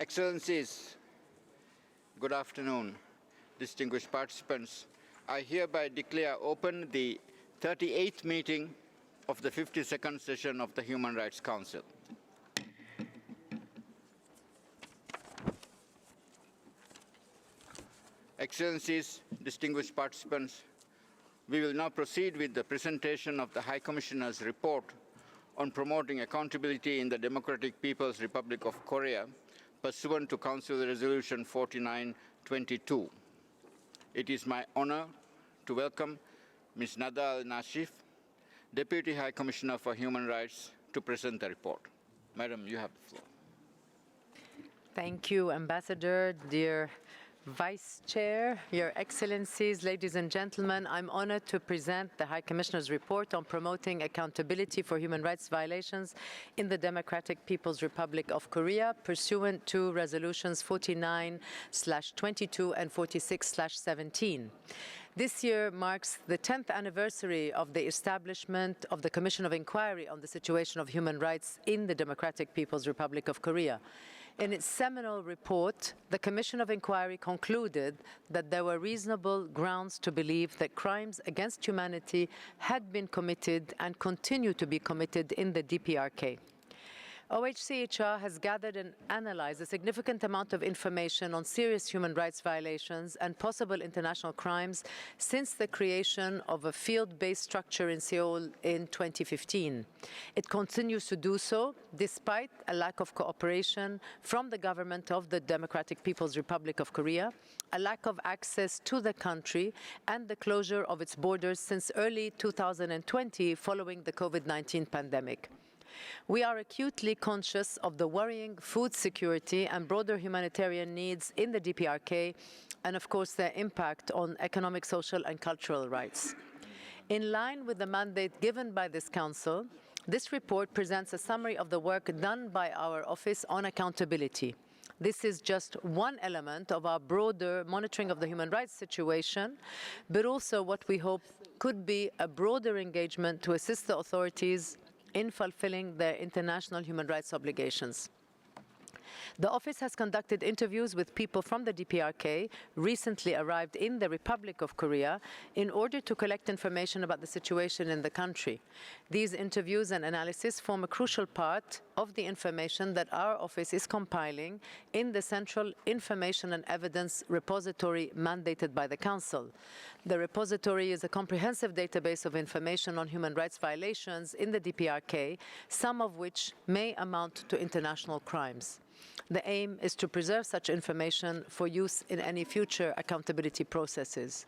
Excellencies, good afternoon, distinguished participants. I hereby declare open the 38th meeting of the 52nd session of the Human Rights Council. Excellencies, distinguished participants, we will now proceed with the presentation of the High Commissioner's report on promoting accountability in the Democratic People's Republic of Korea, pursuant to Council Resolution 4922. It is my honor to welcome Ms. Nada Nashi, Deputy High Commissioner for Human Rights, to present the report. Madam, you have the floor. Thank you, Ambassador, dear Vice Chair, Your Excellencies, ladies and gentlemen. I'm honored to present the High Commissioner's report on promoting accountability for human rights violations in the Democratic People's Republic of Korea, pursuant to Resolutions 49/22 and 46/17. This year marks the 10th anniversary of the establishment of the Commission of Inquiry on the situation of human rights in the Democratic People's Republic of Korea. In its seminal report, the Commission of Inquiry concluded that there were reasonable grounds to believe that crimes against humanity had been committed and continue to be committed in the DPRK. OHCHR has gathered and analyzed a significant amount of information on serious human rights violations and possible international crimes since the creation of a field-based structure in Seoul in 2015. It continues to do so despite a lack of cooperation from the government of the Democratic People's Republic of Korea, a lack of access to the country, and the closure of its borders since early 2020 following the COVID-19 pandemic. We are acutely conscious of the worrying food security and broader humanitarian needs in the DPRK, and of course their impact on economic, social, and cultural rights. In line with the mandate given by this Council, this report presents a summary of the work done by our Office on accountability. This is just one element of our broader monitoring of the human rights situation, but also what we hope could be a broader engagement to assist the authorities in fulfilling their international human rights obligations. The Office has conducted interviews with people from the DPRK recently arrived in the Republic of Korea in order to collect information about the situation in the country. These interviews and analysis form a crucial part of the information that our Office is compiling in the Central Information and Evidence Repository mandated by the Council. The repository is a comprehensive database of information on human rights violations in the DPRK, some of which may amount to international crimes. The aim is to preserve such information for use in any future accountability processes.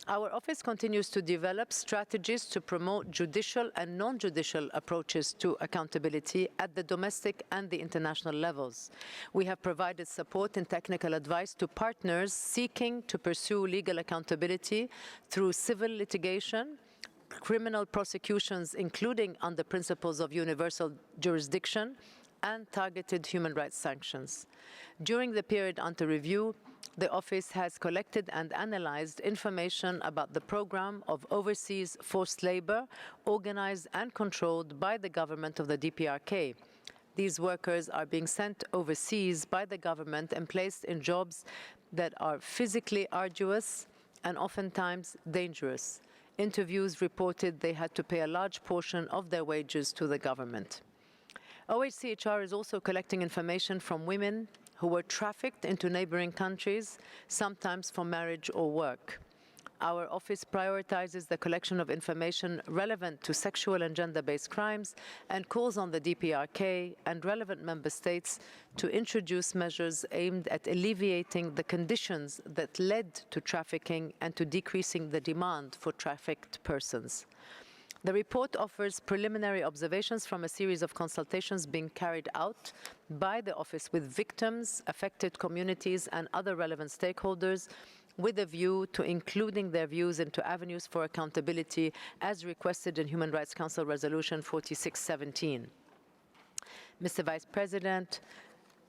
Our Office continues to develop strategies to promote judicial and non-judicial approaches to accountability at the domestic and the international levels. We have provided support and technical advice to partners seeking to pursue legal accountability through civil litigation, criminal prosecutions, including under principles of universal jurisdiction, and targeted human rights sanctions. During the period under review, the Office has collected and analyzed information about the program of overseas forced labor organized and controlled by the government of the DPRK. These workers are being sent overseas by the government and placed in jobs that are physically arduous and oftentimes dangerous. Interviews reported they had to pay a large portion of their wages to the government. OHCHR is also collecting information from women who were trafficked into neighboring countries, sometimes for marriage or work. Our Office prioritizes the collection of information relevant to sexual and gender-based crimes and calls on the DPRK and relevant member states to introduce measures aimed at alleviating the conditions that led to trafficking and to decreasing the demand for trafficked persons. The report offers preliminary observations from a series of consultations being carried out by the Office with victims, affected communities, and other relevant stakeholders, with a view to including their views into avenues for accountability as requested in Human Rights Council Resolution 4617. Mr. Vice President,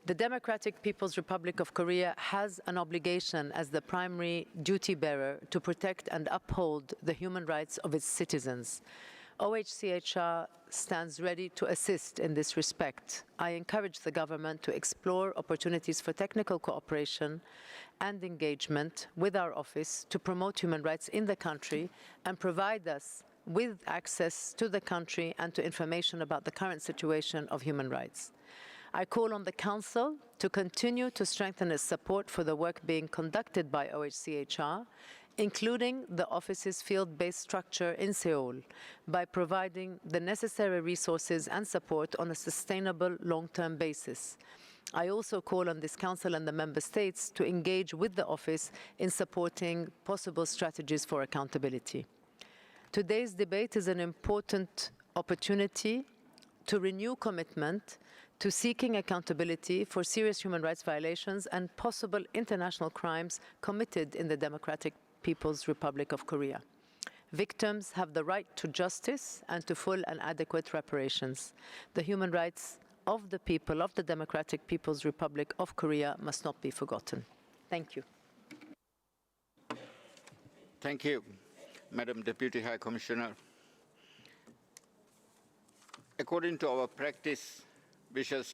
the Democratic People's Republic of Korea has an obligation as the primary duty bearer to protect and uphold the human rights of its citizens. OHCHR stands ready to assist in this respect. I encourage the government to explore opportunities for technical cooperation and engagement with our office to promote human rights in the country and provide us with access to the country and to information about the current situation of human rights. I call on the Council to continue to strengthen its support for the work being conducted by OHCHR, including the office's field-based structure in Seoul, by providing the necessary resources and support on a sustainable long-term basis. I also call on this Council and the Member States to engage with the office in supporting possible strategies for accountability. Today's debate is an important opportunity to renew commitment to seeking accountability for serious human rights violations and possible international crimes committed in the Democratic People's Republic of Korea. Victims have the right to justice and to full and adequate reparations. The human rights of the people of the Democratic People's Republic of Korea must not be forgotten. Thank you. Thank you, Madam Deputy High Commissioner. According to our practice, we shall